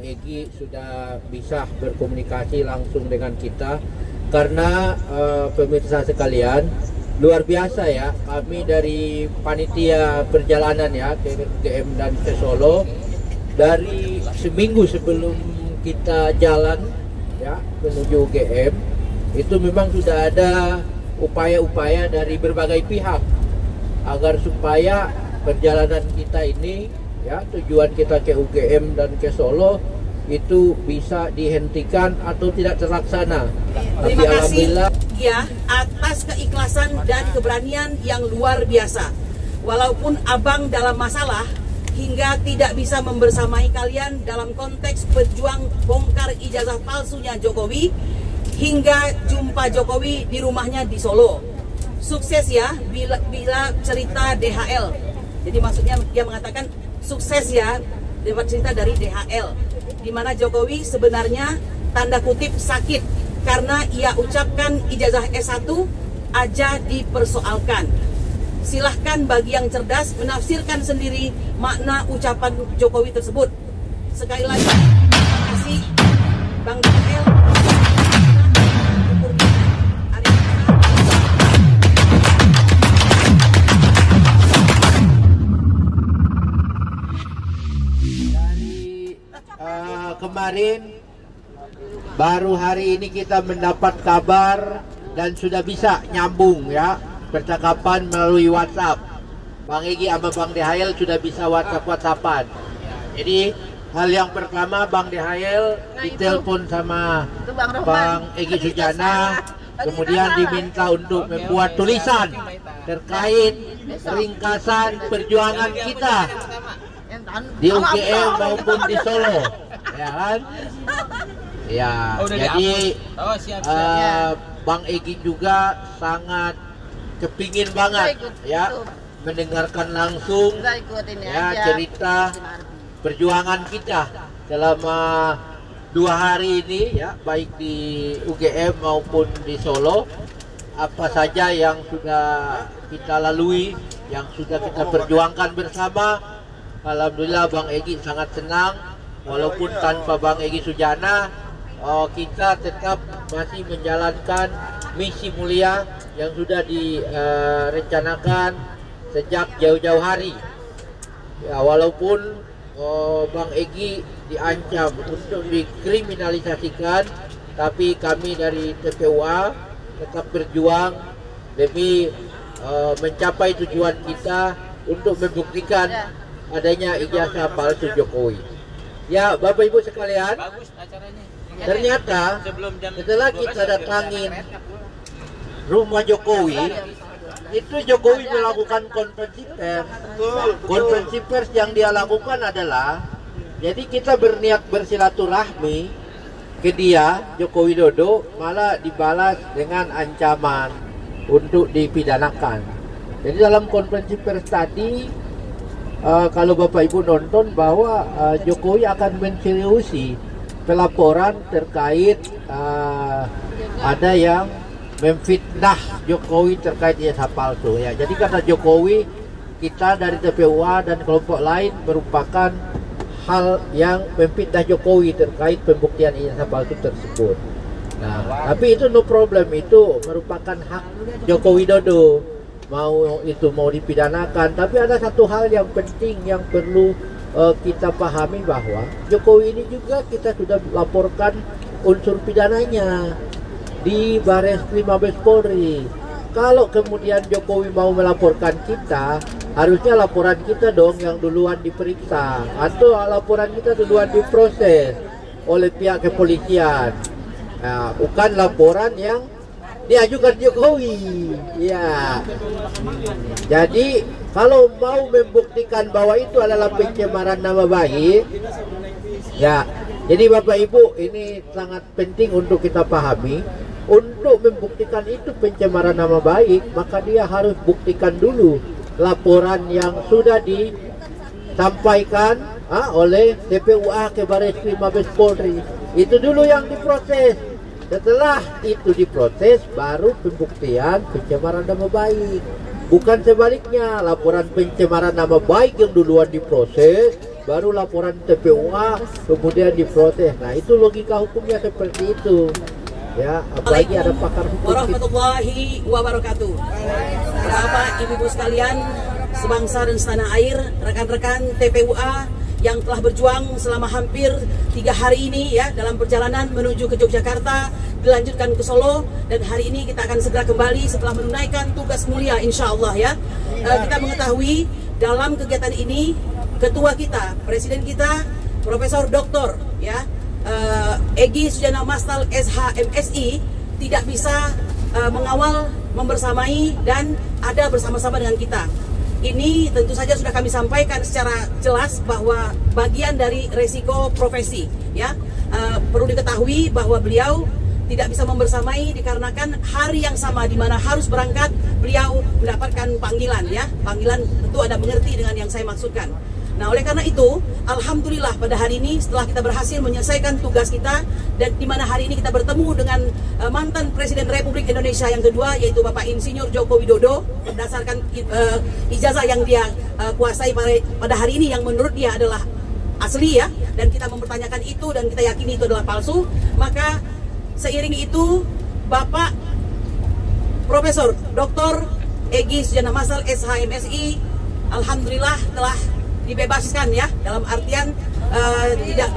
Egy sudah bisa berkomunikasi langsung dengan kita, karena pemirsa sekalian, luar biasa ya, kami dari panitia perjalanan ya ke UGM dan ke Solo, dari seminggu sebelum kita jalan ya menuju UGM, itu memang sudah ada upaya-upaya dari berbagai pihak agar supaya perjalanan kita ini ya, tujuan kita ke UGM dan ke Solo itu bisa dihentikan atau tidak terlaksana. Terima kasih ya atas keikhlasan dan keberanian yang luar biasa. Walaupun abang dalam masalah hingga tidak bisa membersamai kalian dalam konteks berjuang bongkar ijazah palsunya Jokowi, hingga jumpa Jokowi di rumahnya di Solo. Sukses ya bila cerita DHL. Jadi maksudnya dia mengatakan sukses ya dapat cerita dari DHL, di mana Jokowi sebenarnya tanda kutip sakit karena ia ucapkan ijazah S1 aja dipersoalkan. Silahkan bagi yang cerdas menafsirkan sendiri makna ucapan Jokowi tersebut. Sekali lagi, terima kasih Bang DHL. Kemarin baru hari ini kita mendapat kabar dan sudah bisa nyambung ya percakapan melalui WhatsApp. Bang Egy sama Bang DHL sudah bisa WhatsApp-WhatsAppan. Jadi hal yang pertama, Bang DHL ditelepon sama Bang Egy Sujana, kemudian diminta untuk membuat tulisan terkait ringkasan perjuangan kita di UGM maupun di Solo, ya kan? Ya, jadi Bang Egy juga sangat kepingin banget ya mendengarkan langsung ya cerita perjuangan kita selama 2 hari ini ya, baik di UGM maupun di Solo. Apa saja yang sudah kita lalui, yang sudah kita perjuangkan bersama. Alhamdulillah Bang Egy sangat senang, walaupun tanpa Bang Egy Sujana kita tetap masih menjalankan misi mulia yang sudah direncanakan sejak jauh-jauh hari. Ya, walaupun Bang Egy diancam untuk dikriminalisasikan, tapi kami dari TPUA tetap berjuang demi mencapai tujuan kita untuk membuktikan adanya ijazah palsu Jokowi. Ya, Bapak Ibu sekalian, ternyata setelah kita datangin rumah Jokowi, itu Jokowi melakukan konferensi pers. Konferensi pers yang dia lakukan adalah, jadi kita berniat bersilaturahmi ke dia, Joko Widodo, malah dibalas dengan ancaman untuk dipidanakan. Jadi dalam konferensi pers tadi, kalau Bapak Ibu nonton, bahwa Jokowi akan menseriusi pelaporan terkait ada yang memfitnah Jokowi terkait ijazah palsu ya. Jadi kata Jokowi, kita dari TPUA dan kelompok lain merupakan hal yang memfitnah Jokowi terkait pembuktian ijazah palsu tersebut. Nah, tapi itu no problem, itu merupakan hak Joko Widodo. Mau dipidanakan, tapi ada satu hal yang penting yang perlu kita pahami, bahwa Jokowi ini juga kita sudah laporkan unsur pidananya di Bareskrim Mabes Polri. Kalau kemudian Jokowi mau melaporkan kita, harusnya laporan kita dong yang duluan diperiksa, atau laporan kita duluan diproses oleh pihak kepolisian. Nah, bukan laporan yang diajukan Jokowi. Ya. Jadi kalau mau membuktikan bahwa itu adalah pencemaran nama baik, ya. Jadi Bapak Ibu, ini sangat penting untuk kita pahami. Untuk membuktikan itu pencemaran nama baik, maka dia harus buktikan dulu laporan yang sudah disampaikan oleh TPUA ke Bareskrim Mabes Polri. Itu dulu yang diproses. Setelah itu diproses, baru pembuktian pencemaran nama baik. Bukan sebaliknya, laporan pencemaran nama baik yang duluan diproses, baru laporan TPUA, kemudian diprotes. Nah, itu logika hukumnya seperti itu. Ya, apalagi ada pakar hukum. Warahmatullahi wabarakatuh. Bapak, Ibu-ibu sekalian, sebangsa dan setanah air, rekan-rekan TPUA yang telah berjuang selama hampir 3 hari ini ya dalam perjalanan menuju ke Yogyakarta, dilanjutkan ke Solo, dan hari ini kita akan segera kembali setelah menunaikan tugas mulia insya Allah ya. Kita mengetahui dalam kegiatan ini ketua kita, presiden kita, Profesor Dr. ya Egy Sujana Mastal SH-MSI tidak bisa mengawal, membersamai dan ada bersama-sama dengan kita. Ini tentu saja sudah kami sampaikan secara jelas bahwa bagian dari resiko profesi ya. Perlu diketahui bahwa beliau tidak bisa membersamai dikarenakan hari yang sama di mana harus berangkat beliau mendapatkan panggilan ya. Panggilan tentu Anda mengerti dengan yang saya maksudkan. Nah, oleh karena itu, alhamdulillah pada hari ini setelah kita berhasil menyelesaikan tugas kita dan di mana hari ini kita bertemu dengan mantan Presiden Republik Indonesia yang kedua yaitu Bapak Insinyur Joko Widodo berdasarkan ijazah yang dia kuasai pada hari ini yang menurut dia adalah asli ya, dan kita mempertanyakan itu dan kita yakini itu adalah palsu. Maka seiring itu Bapak Profesor Dr. Egy Sujana Mastal SH-MSI alhamdulillah telah dibebaskan ya, dalam artian tidak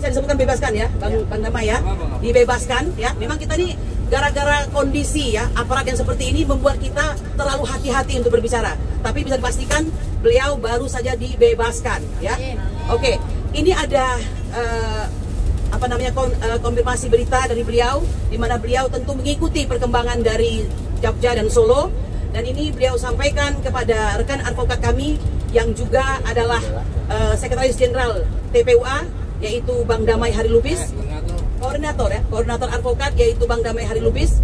bisa disebutkan bebaskan ya Bang Damai ya, dibebaskan ya. Memang kita ini gara-gara kondisi ya aparat yang seperti ini membuat kita terlalu hati-hati untuk berbicara, tapi bisa dipastikan beliau baru saja dibebaskan ya. Oke, ini ada konfirmasi berita dari beliau di mana beliau tentu mengikuti perkembangan dari Jogja dan Solo, dan ini beliau sampaikan kepada rekan advokat kami yang juga adalah Sekretaris Jenderal TPUA yaitu Bang Damai Hari Lubis, koordinator advokat yaitu Bang Damai Hari Lubis.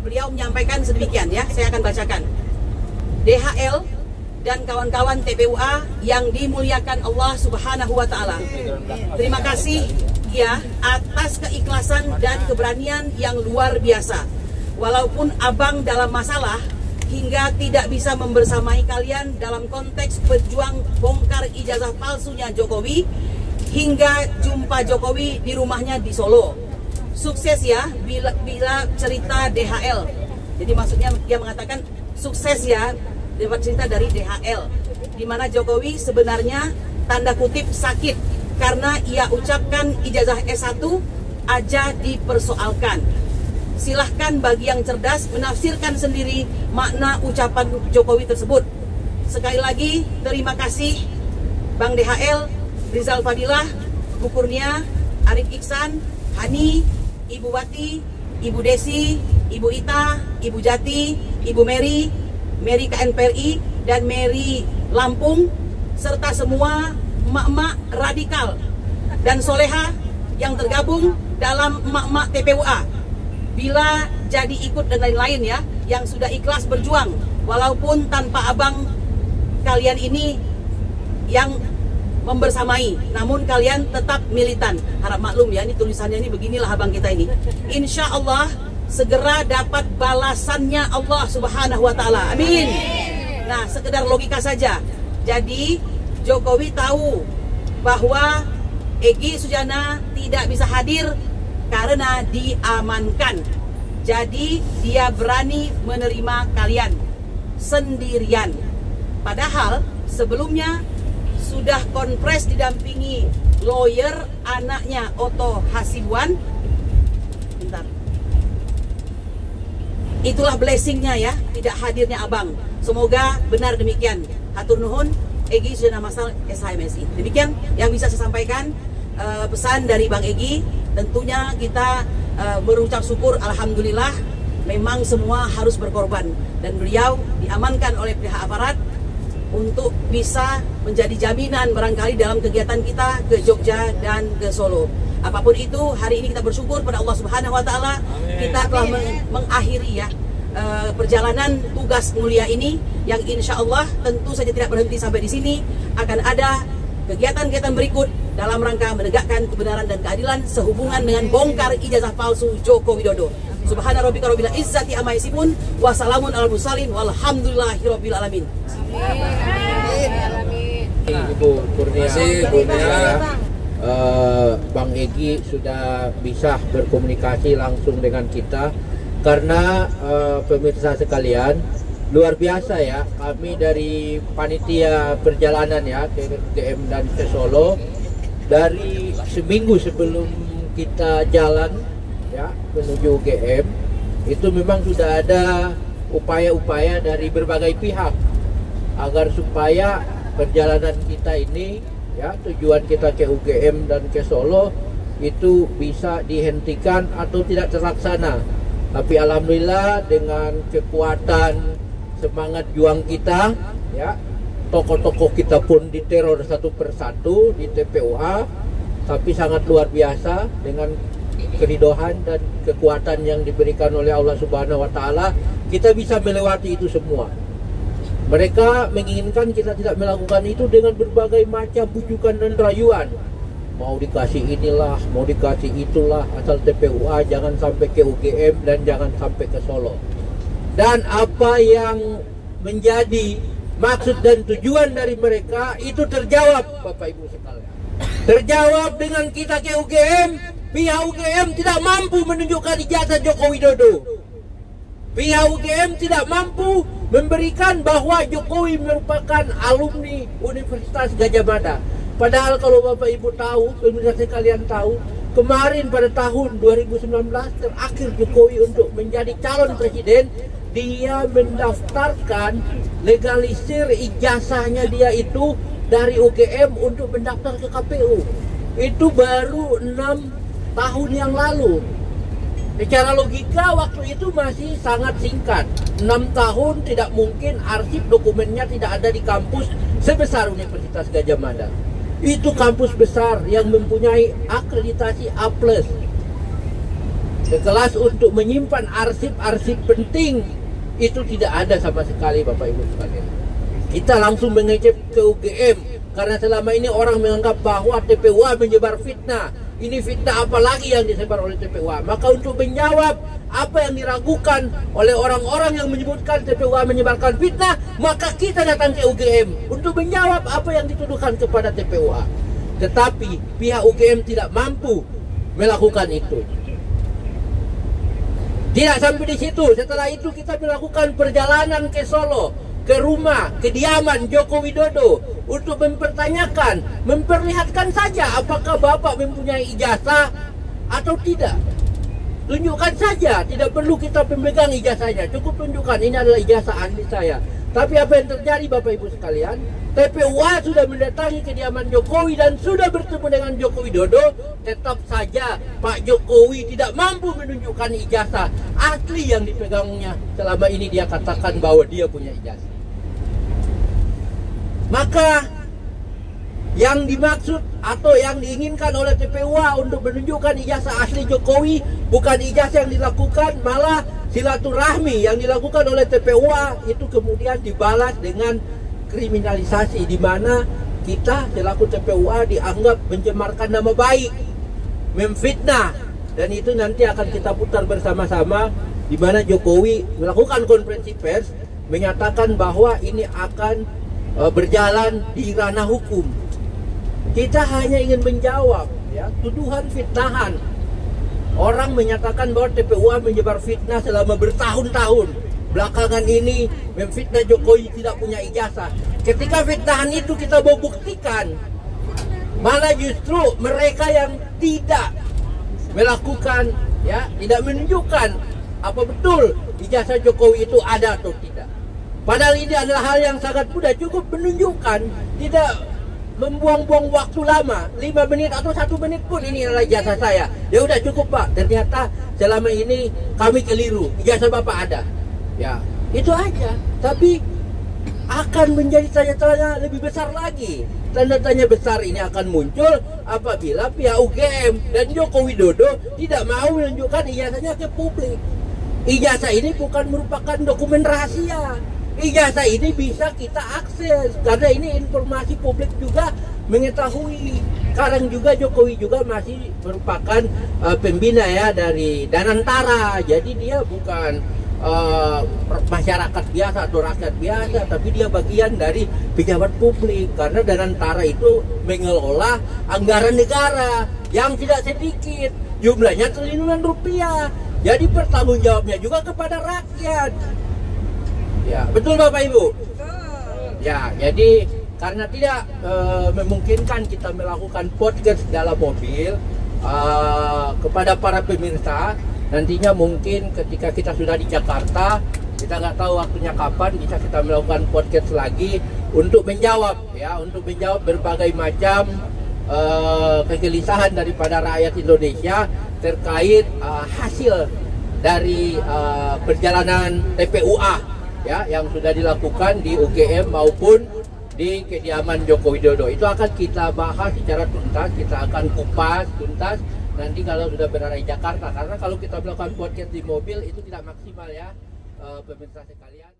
Beliau menyampaikan sedemikian ya, saya akan bacakan. DHL dan kawan-kawan TPUA yang dimuliakan Allah Subhanahu wa taala. Terima kasih ya atas keikhlasan dan keberanian yang luar biasa. Walaupun Abang dalam masalah hingga tidak bisa membersamai kalian dalam konteks berjuang bongkar ijazah palsunya Jokowi hingga jumpa Jokowi di rumahnya di Solo. Sukses ya bila cerita DHL. Jadi maksudnya dia mengatakan sukses ya dapat cerita dari DHL, di mana Jokowi sebenarnya tanda kutip sakit karena ia ucapkan ijazah S1 aja dipersoalkan. Silahkan bagi yang cerdas menafsirkan sendiri makna ucapan Jokowi tersebut. Sekali lagi terima kasih Bang DHL, Rizal Fadilah, Bu Kurnia, Arif Iksan, Hani, Ibu Wati, Ibu Desi, Ibu Ita, Ibu Jati, Ibu Mary KNPRI, dan Mary Lampung, serta semua emak-emak radikal dan soleha yang tergabung dalam emak-emak TPUA. Bila jadi ikut dan lain-lain ya, yang sudah ikhlas berjuang walaupun tanpa abang kalian ini yang membersamai, namun kalian tetap militan. Harap maklum ya, ini tulisannya ini beginilah abang kita ini. Insya Allah segera dapat balasannya Allah Subhanahu wa taala. Amin. Nah, sekedar logika saja. Jadi Jokowi tahu bahwa Egy Sujana tidak bisa hadir karena diamankan. Jadi dia berani menerima kalian sendirian. Padahal sebelumnya sudah konpres didampingi lawyer anaknya Otto Hasibuan. Bentar. Itulah blessingnya ya, tidak hadirnya abang. Semoga benar demikian. Hatur nuhun, Egy Sujana Mastal SH-MSI. Demikian yang bisa saya sampaikan. Pesan dari Bang Egy, tentunya kita berucap syukur, alhamdulillah memang semua harus berkorban dan beliau diamankan oleh pihak aparat untuk bisa menjadi jaminan barangkali dalam kegiatan kita ke Jogja dan ke Solo. Apapun itu, hari ini kita bersyukur pada Allah Subhanahu wa taala, kita telah mengakhiri ya perjalanan tugas mulia ini yang insya Allah tentu saja tidak berhenti sampai di sini. Akan ada kegiatan-kegiatan berikut dalam rangka menegakkan kebenaran dan keadilan sehubungan dengan bongkar ijazah palsu Joko Widodo. Subhana rabbika rabbil izzati amma yasifun wa salamun alal mursalin walhamdulillahi rabbil alamin. Amin. Ibu Kurnia, Bang Egy sudah bisa berkomunikasi langsung dengan kita karena pemirsa sekalian, luar biasa ya, kami dari panitia perjalanan ya ke UGM dan ke Solo dari seminggu sebelum kita jalan ya menuju UGM itu memang sudah ada upaya-upaya dari berbagai pihak agar supaya perjalanan kita ini ya tujuan kita ke UGM dan ke Solo itu bisa dihentikan atau tidak terlaksana. Tapi alhamdulillah dengan kekuatan semangat juang kita ya, tokoh-tokoh kita pun diteror satu persatu di TPUA, tapi sangat luar biasa dengan keridohan dan kekuatan yang diberikan oleh Allah Subhanahu wa taala kita bisa melewati itu semua. Mereka menginginkan kita tidak melakukan itu dengan berbagai macam bujukan dan rayuan. Mau dikasih inilah, mau dikasih itulah, asal TPUA jangan sampai ke UGM dan jangan sampai ke Solo. Dan apa yang menjadi maksud dan tujuan dari mereka itu terjawab, Bapak Ibu sekalian. Terjawab dengan kita ke UGM, pihak UGM tidak mampu menunjukkan ijazah Joko Widodo. Pihak UGM tidak mampu memberikan bahwa Jokowi merupakan alumni Universitas Gadjah Mada. Padahal kalau Bapak Ibu tahu, pemirsa sekalian tahu, kemarin pada tahun 2019 terakhir Jokowi untuk menjadi calon presiden, dia mendaftarkan legalisir ijazahnya dia itu dari UGM untuk mendaftar ke KPU. Itu baru 6 tahun yang lalu. Secara logika waktu itu masih sangat singkat. 6 tahun tidak mungkin arsip dokumennya tidak ada di kampus sebesar Universitas Gadjah Mada. Itu kampus besar yang mempunyai akreditasi A+. Sekelas untuk menyimpan arsip-arsip penting itu tidak ada sama sekali, Bapak Ibu sekalian. Kita langsung mengecek ke UGM karena selama ini orang menganggap bahwa TPUA menyebar fitnah. Ini fitnah apa lagi yang disebar oleh TPUA? Maka untuk menjawab apa yang diragukan oleh orang-orang yang menyebutkan TPUA menyebarkan fitnah, maka kita datang ke UGM untuk menjawab apa yang dituduhkan kepada TPUA. Tetapi pihak UGM tidak mampu melakukan itu. Tidak sampai di situ. Setelah itu kita melakukan perjalanan ke Solo, ke rumah, kediaman Joko Widodo untuk mempertanyakan, memperlihatkan saja apakah Bapak mempunyai ijazah atau tidak. Tunjukkan saja, tidak perlu kita pemegang ijazahnya, cukup tunjukkan ini adalah ijazah ahli saya. Tapi apa yang terjadi Bapak Ibu sekalian? TPUA sudah mendatangi kediaman Jokowi dan sudah bertemu dengan Joko Widodo. Tetap saja Pak Jokowi tidak mampu menunjukkan ijazah asli yang dipegangnya. Selama ini dia katakan bahwa dia punya ijazah. Maka yang dimaksud atau yang diinginkan oleh TPUA untuk menunjukkan ijazah asli Jokowi bukan ijazah yang dilakukan, malah silaturahmi yang dilakukan oleh TPUA itu kemudian dibalas dengan kriminalisasi, di mana kita selaku TPUA dianggap mencemarkan nama baik, memfitnah, dan itu nanti akan kita putar bersama-sama, di mana Jokowi melakukan konferensi pers menyatakan bahwa ini akan berjalan di ranah hukum. Kita hanya ingin menjawab ya, tuduhan fitnahan. Orang menyatakan bahwa TPUA menyebar fitnah selama bertahun-tahun. Belakangan ini memfitnah Jokowi tidak punya ijazah. Ketika fitnahan itu kita mau buktikan, malah justru mereka yang tidak melakukan ya, tidak menunjukkan apa betul ijazah Jokowi itu ada atau tidak. Padahal ini adalah hal yang sangat mudah, cukup menunjukkan, tidak membuang-buang waktu lama, 5 menit atau 1 menit pun ini adalah ijazah saya. Ya udah cukup Pak, ternyata selama ini kami keliru, ijazah Bapak ada. Ya, itu aja. Tapi akan menjadi tanya-tanya lebih besar lagi. Tanda tanya besar ini akan muncul apabila pihak UGM dan Joko Widodo tidak mau menunjukkan ijazahnya ke publik. Ijazah ini bukan merupakan dokumen rahasia. Ijazah ini bisa kita akses karena ini informasi publik juga mengetahui. Sekarang juga Jokowi juga masih merupakan pembina ya dari Danantara. Jadi dia bukan masyarakat biasa atau rakyat biasa, tapi dia bagian dari pejabat publik, karena Danantara itu mengelola anggaran negara yang tidak sedikit, jumlahnya triliunan rupiah. Jadi bertanggung jawabnya juga kepada rakyat. Ya, betul Bapak Ibu? Ya, jadi karena tidak memungkinkan kita melakukan podcast dalam mobil, kepada para pemirsa, nantinya mungkin ketika kita sudah di Jakarta, kita nggak tahu waktunya kapan, bisa kita melakukan podcast lagi untuk menjawab berbagai macam kegelisahan daripada rakyat Indonesia terkait hasil dari perjalanan TPUA ya yang sudah dilakukan di UGM maupun di kediaman Joko Widodo. Itu akan kita bahas secara tuntas, kita akan kupas tuntas nanti kalau sudah berada di Jakarta, karena kalau kita melakukan podcast di mobil itu tidak maksimal ya pemirsa sekalian.